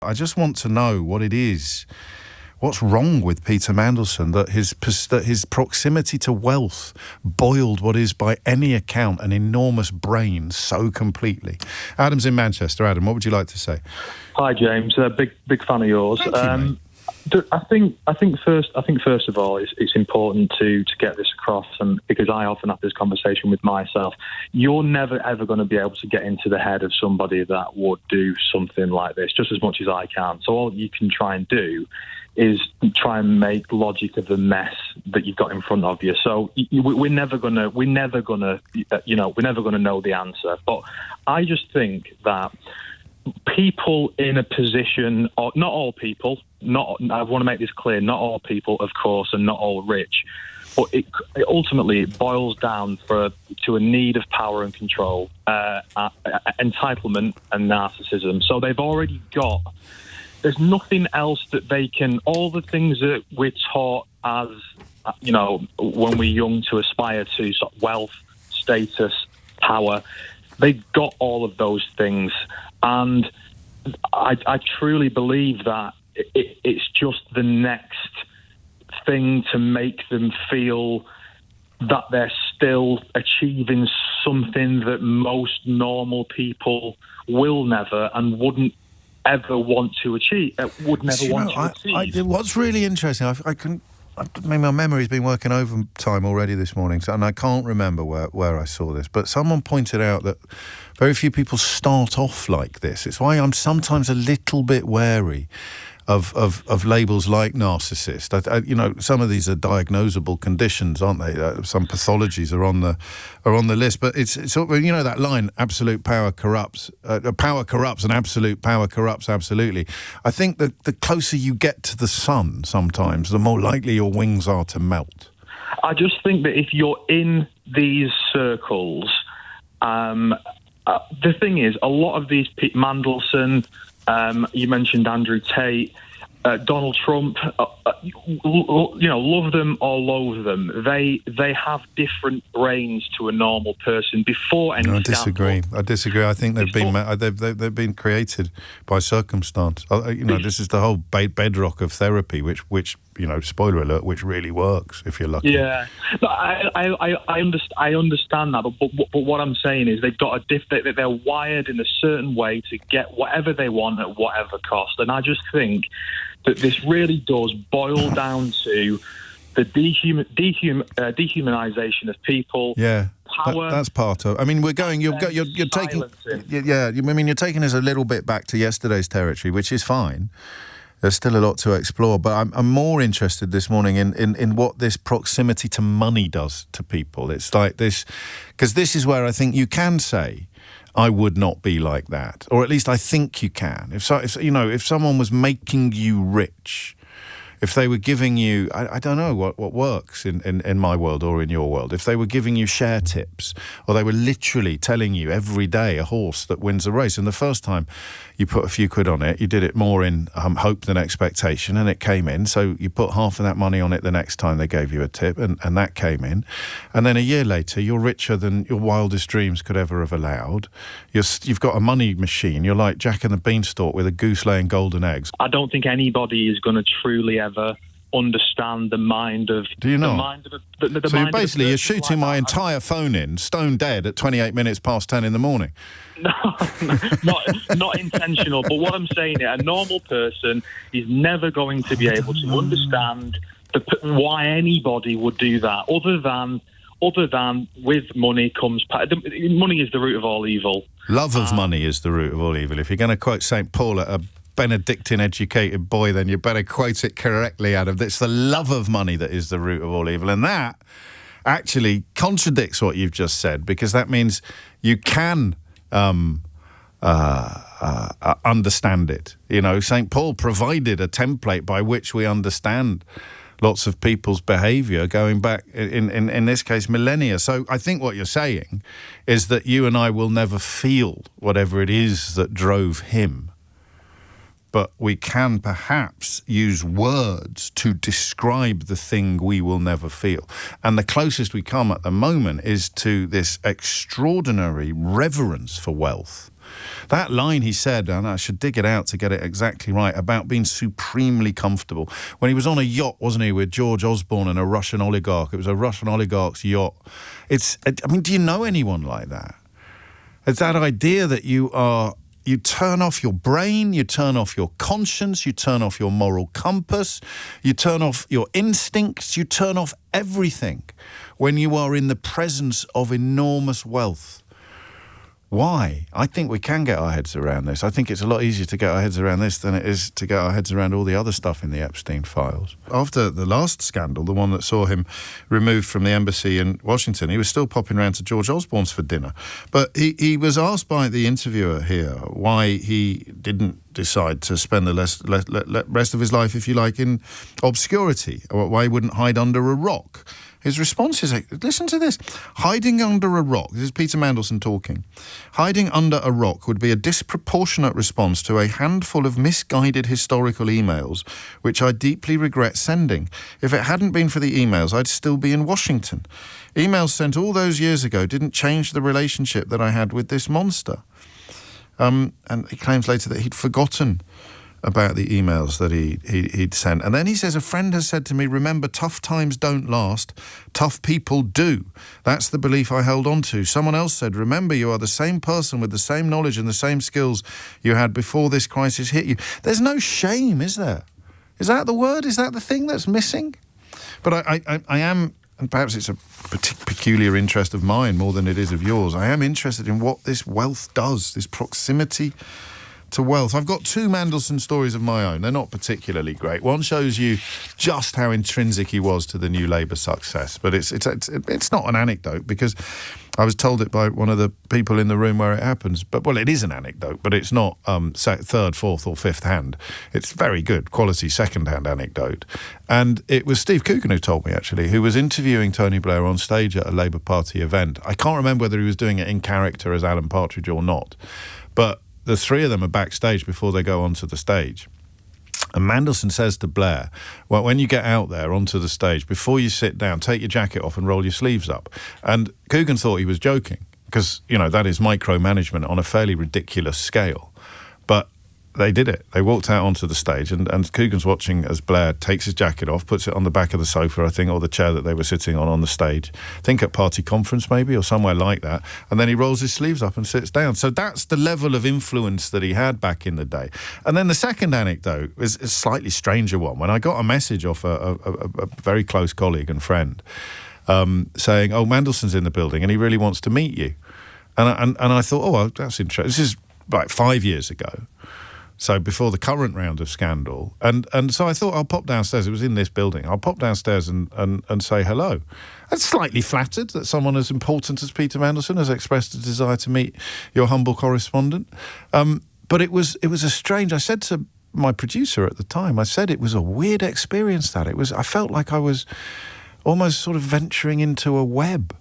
I just want to know what it is. What's wrong with Peter Mandelson that his proximity to wealth boiled what is, by any account, an enormous brain so completely? Adam's in Manchester. Adam, what would you like to say? Hi, James. Big fan of yours. Thank you, mate. I think first of all, it's important to get this across, and because I often have this conversation with myself, you're never ever going to be able to get into the head of somebody that would do something like this, just as much as I can. So all you can try and do is try and make logic of the mess that you've got in front of you. So we're never gonna know the answer. But I just think that people in a position, or not all people, I want to make this clear, not all people, of course, and not all rich, but it ultimately boils down to a need of power and control, entitlement and narcissism. So they've already got, there's nothing else that they can, all the things that we're taught as, when we're young to aspire to, sort of wealth, status, power, they've got all of those things. And I truly believe that it's just the next thing to make them feel that they're still achieving something that most normal people will never and wouldn't ever want to achieve. What's really interesting, maybe my memory's been working overtime already this morning, and I can't remember where I saw this, but someone pointed out that very few people start off like this. It's why I'm sometimes a little bit wary of labels like narcissist. Some of these are diagnosable conditions, aren't they? Some pathologies are on the list, but it's sort of, that line, absolute power corrupts, power corrupts and absolute power corrupts absolutely. I think that the closer you get to the sun sometimes, the more likely your wings are to melt. I just think that if you're in these circles, the thing is, a lot of these Mandelson, you mentioned Andrew Tate, Donald Trump, love them or loathe them. They have different brains to a normal person before any scandal. I disagree. I think they've been created by circumstance. This is the whole bedrock of therapy, which spoiler alert, which really works if you're lucky. Yeah, but I understand that, but what I'm saying is they've got they're wired in a certain way to get whatever they want at whatever cost, and I just think that this really does boil down to the dehumanization of people. Yeah. Power. That's part of. I mean, you're taking. Yeah. You're taking us a little bit back to yesterday's territory, which is fine. There's still a lot to explore, but I'm more interested this morning in what this proximity to money does to people. It's like this, because this is where I think you can say, I would not be like that, or at least I think you can. If someone was making you rich, if they were giving you, I don't know what works in my world or in your world, if they were giving you share tips, or they were literally telling you every day a horse that wins a race, and the first time you put a few quid on it, you did it more in hope than expectation, and it came in, so you put half of that money on it the next time they gave you a tip, and that came in, and then a year later you're richer than your wildest dreams could ever have allowed. You've got a money machine. You're like Jack and the Beanstalk with a goose laying golden eggs. I don't think anybody is going to truly ever understand the mind of. Do you not? The mind of the so mind you're shooting my entire phone in stone dead at 28 minutes past 10 in the morning. No, not intentional. But what I'm saying is, a normal person is never going to be able to understand why anybody would do that, other than with money comes. Money is the root of all evil. Love of money is the root of all evil. If you're going to quote St. Paul, a Benedictine-educated boy, then you better quote it correctly, Adam. It's the love of money that is the root of all evil. And that actually contradicts what you've just said, because that means you can understand it. St. Paul provided a template by which we understand lots of people's behaviour going back, in this case, millennia. So I think what you're saying is that you and I will never feel whatever it is that drove him. But we can perhaps use words to describe the thing we will never feel. And the closest we come at the moment is to this extraordinary reverence for wealth That line he said, and I should dig it out to get it exactly right, about being supremely comfortable. When he was on a yacht, wasn't he, with George Osborne and a Russian oligarch. It was a Russian oligarch's yacht. Do you know anyone like that? It's that idea that you turn off your brain, you turn off your conscience, you turn off your moral compass, you turn off your instincts, you turn off everything when you are in the presence of enormous wealth. Why? I think we can get our heads around this. I think it's a lot easier to get our heads around this than it is to get our heads around all the other stuff in the Epstein files. After the last scandal, the one that saw him removed from the embassy in Washington, he was still popping around to George Osborne's for dinner. But he was asked by the interviewer here why he didn't decide to spend the rest of his life, if you like, in obscurity, or why he wouldn't hide under a rock. His response is, listen to this, hiding under a rock, this is Peter Mandelson talking, hiding under a rock would be a disproportionate response to a handful of misguided historical emails, which I deeply regret sending. If it hadn't been for the emails, I'd still be in Washington. Emails sent all those years ago didn't change the relationship that I had with this monster. And he claims later that he'd forgotten about the emails that he'd sent. And then he says, a friend has said to me, remember, tough times don't last, tough people do. That's the belief I held on to. Someone else said, remember, you are the same person with the same knowledge and the same skills you had before this crisis hit you. There's no shame, is there? Is that the word? Is that the thing that's missing? But I am, and perhaps it's a peculiar interest of mine more than it is of yours, I am interested in what this wealth does, this proximity to wealth. I've got two Mandelson stories of my own. They're not particularly great. One shows you just how intrinsic he was to the New Labour success, but it's not an anecdote because I was told it by one of the people in the room where it happens. But well, it is an anecdote, but it's not third, fourth, or fifth hand. It's very good quality second-hand anecdote, and it was Steve Coogan who told me actually, who was interviewing Tony Blair on stage at a Labour Party event. I can't remember whether he was doing it in character as Alan Partridge or not, but the three of them are backstage before they go onto the stage. And Mandelson says to Blair, well, when you get out there onto the stage, before you sit down, take your jacket off and roll your sleeves up. And Coogan thought he was joking because, that is micromanagement on a fairly ridiculous scale. But they did it. They walked out onto the stage and Coogan's watching as Blair takes his jacket off, puts it on the back of the sofa, I think, or the chair that they were sitting on the stage. I think at party conference maybe, or somewhere like that. And then he rolls his sleeves up and sits down. So that's the level of influence that he had back in the day. And then the second anecdote is a slightly stranger one. When I got a message off a very close colleague and friend saying, oh, Mandelson's in the building and he really wants to meet you. And I thought, oh, well, that's interesting. This is like 5 years ago. So before the current round of scandal. And so I thought I'll pop downstairs. It was in this building. I'll pop downstairs and say hello. I'm slightly flattered that someone as important as Peter Mandelson has expressed a desire to meet your humble correspondent. But it was a strange... I said to my producer at the time, I said it was a weird experience that. I felt like I was almost sort of venturing into a web.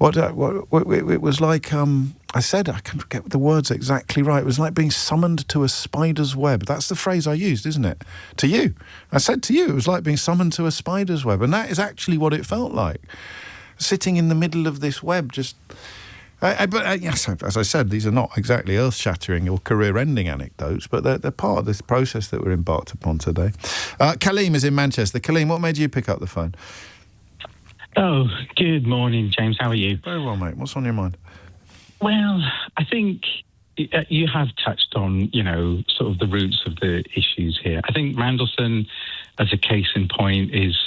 It was like... I said, I can't get the words exactly right. It was like being summoned to a spider's web. That's the phrase I used, isn't it? To you. I said to you, it was like being summoned to a spider's web. And that is actually what it felt like. Sitting in the middle of this web, just... yes, as I said, these are not exactly earth-shattering or career-ending anecdotes, but they're part of this process that we're embarked upon today. Kaleem is in Manchester. Kaleem, what made you pick up the phone? Oh, good morning, James. How are you? Very well, mate. What's on your mind? Well, I think you have touched on, sort of the roots of the issues here. I think Mandelson, as a case in point, is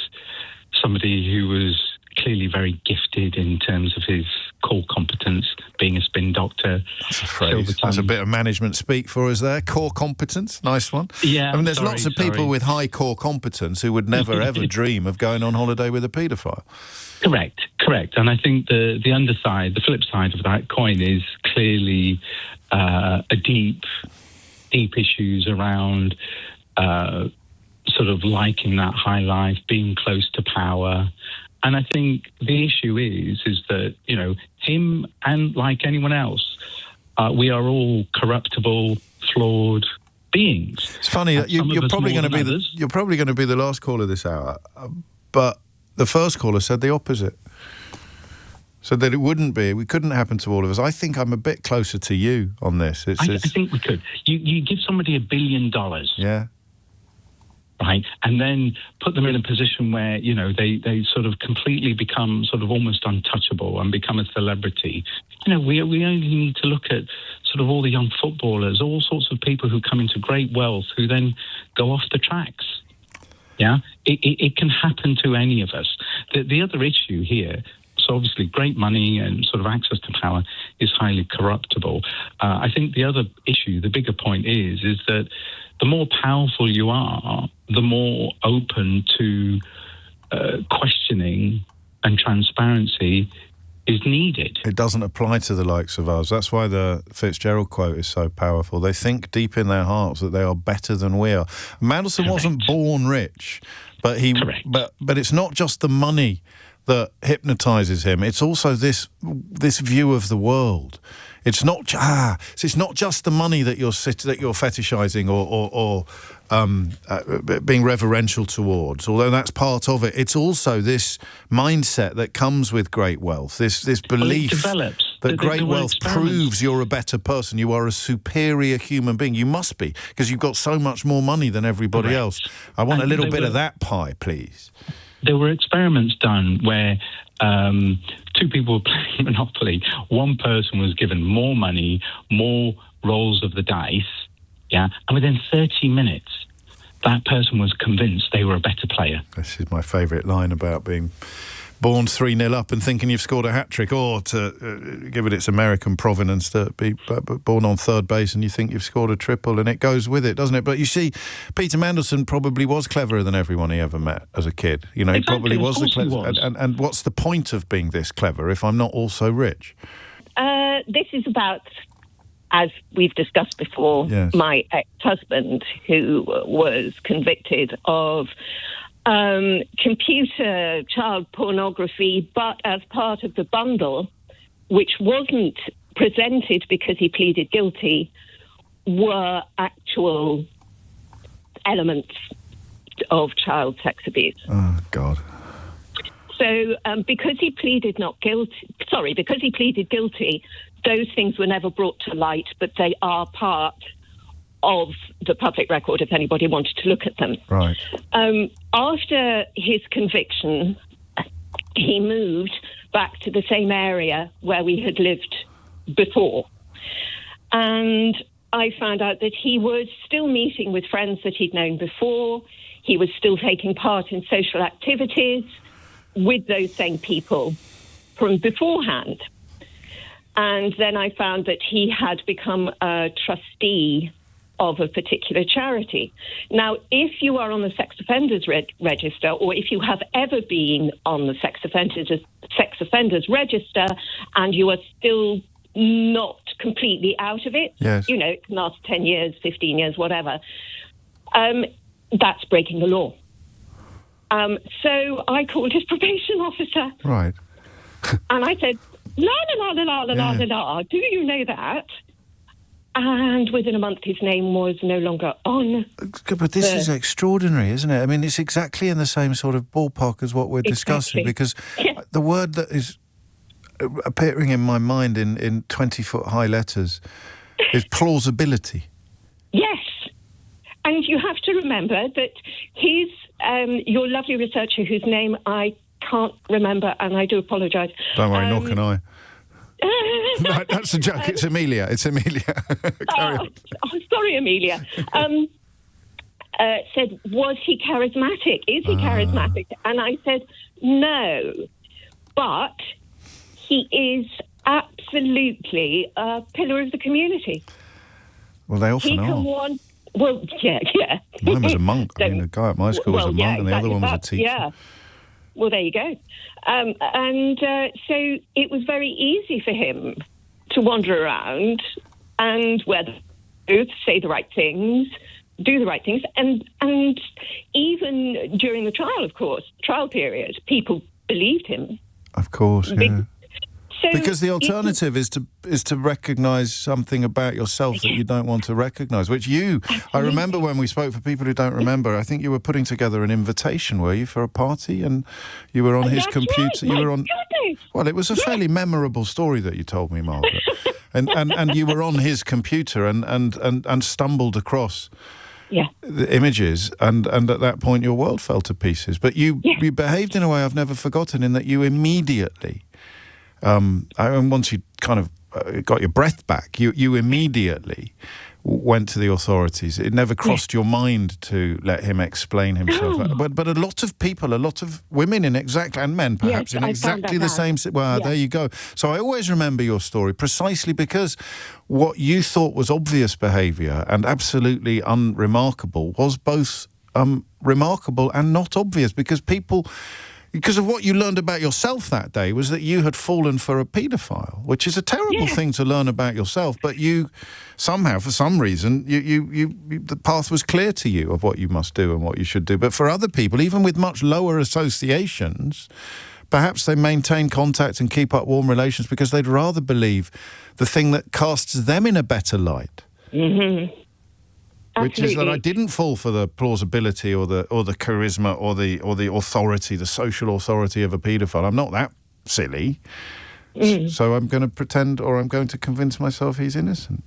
somebody who was clearly very gifted in terms of his core competence, being a spin doctor. That's a phrase. That's a bit of management speak for us there. Core competence, nice one. Yeah, I mean, there's lots of people with high core competence who would never, ever dream of going on holiday with a paedophile. Correct. And I think the underside, the flip side of that coin is clearly a deep issues around sort of liking that high life, being close to power. And I think the issue is that, him and like anyone else, we are all corruptible, flawed beings. It's funny that you're probably going to be the last caller this hour, but the first caller said the opposite. So that we couldn't happen to all of us. I think I'm a bit closer to you on this. I think we could. You give somebody $1 billion. Yeah. Right, and then put them in a position where, you know, they sort of completely become sort of almost untouchable and become a celebrity. You know, we only need to look at sort of all the young footballers, all sorts of people who come into great wealth who then go off the tracks. Yeah, it can happen to any of us. The other issue here, so obviously great money and sort of access to power is highly corruptible. I think the other issue, the bigger point is that the more powerful you are, the more open to questioning and transparency is needed. It doesn't apply to the likes of us. That's why the Fitzgerald quote is so powerful. They think deep in their hearts that they are better than we are. Mandelson wasn't born rich, but but it's not just the money that hypnotizes him. It's also this view of the world. It's not just the money that you're fetishizing or being reverential towards. Although that's part of it. It's also this mindset that comes with great wealth. This belief that great wealth proves you're a better person. You are a superior human being. You must be, because you've got so much more money than everybody else. I want a little bit of that pie, please. There were experiments done where two people were playing Monopoly. One person was given more money, more rolls of the dice, yeah, and within 30 minutes, that person was convinced they were a better player. This is my favourite line about being born 3-0 up and thinking you've scored a hat-trick, or to give it its American provenance, to be born on third base and you think you've scored a triple, and it goes with it, doesn't it? But you see, Peter Mandelson probably was cleverer than everyone he ever met as a kid. You know, exactly, he probably was the clever. And what's the point of being this clever if I'm not also rich? This is about, as we've discussed before, yes, my ex-husband, who was convicted of computer child pornography, but as part of the bundle, which wasn't presented because he pleaded guilty, were actual elements of child sex abuse. Oh, God. So because he pleaded guilty, those things were never brought to light, but they are part of the public record if anybody wanted to look at them. Right. After his conviction, he moved back to the same area where we had lived before. And I found out that he was still meeting with friends that he'd known before. He was still taking part in social activities with those same people from beforehand. And then I found that he had become a trustee of a particular charity. Now, if you are on the sex offenders register, or if you have ever been on the sex offenders register, and you are still not completely out of it, yes, you know, it can last 10 years, 15 years, whatever, that's breaking the law. So I called his probation officer. Right. And I said, la, do you know that? And within a month, his name was no longer on. But this is extraordinary, isn't it? I mean, it's exactly in the same sort of ballpark as what we're discussing, because the word that is appearing in my mind in 20-foot high letters is plausibility. Yes. And you have to remember that he's your lovely researcher, whose name I can't remember, and I do apologise. Don't worry, nor can I. No, that's a joke. It's Amelia. Carry on. Sorry, Amelia. Said, was he charismatic? Is he charismatic? And I said, no. But he is absolutely a pillar of the community. Well, they often are. Well, yeah. Mine was a monk. I mean, the guy at my school was a monk, and the other one was a teacher. Yeah. Well, there you go. So it was very easy for him to wander around and say the right things, do the right things. And even during the trial, of course, trial period, people believed him. Of course, yeah. So, because the alternative is to recognise something about yourself that you don't want to recognise, which I remember when we spoke, for people who don't remember, I think you were putting together an invitation, were you, for a party, and you were on his computer. Right. You were on. Well, it was a fairly memorable story that you told me, Margaret. and you were on his computer and stumbled across the images, and at that point your world fell to pieces. But you behaved in a way I've never forgotten, in that you immediately, and once you kind of got your breath back, you immediately went to the authorities. It never crossed your mind to let him explain himself. But a lot of people, a lot of women and men perhaps, in exactly the same... there you go. So I always remember your story precisely because what you thought was obvious behaviour and absolutely unremarkable was both remarkable and not obvious, because of what you learned about yourself that day was that you had fallen for a paedophile, which is a terrible thing to learn about yourself. But you somehow, for some reason, the path was clear to you of what you must do and what you should do. But for other people, even with much lower associations, perhaps they maintain contact and keep up warm relations because they'd rather believe the thing that casts them in a better light. Mm-hmm. Which is that I didn't fall for the plausibility or the charisma or the authority, the social authority of a paedophile. I'm not that silly. So I'm going to pretend, or I'm going to convince myself he's innocent.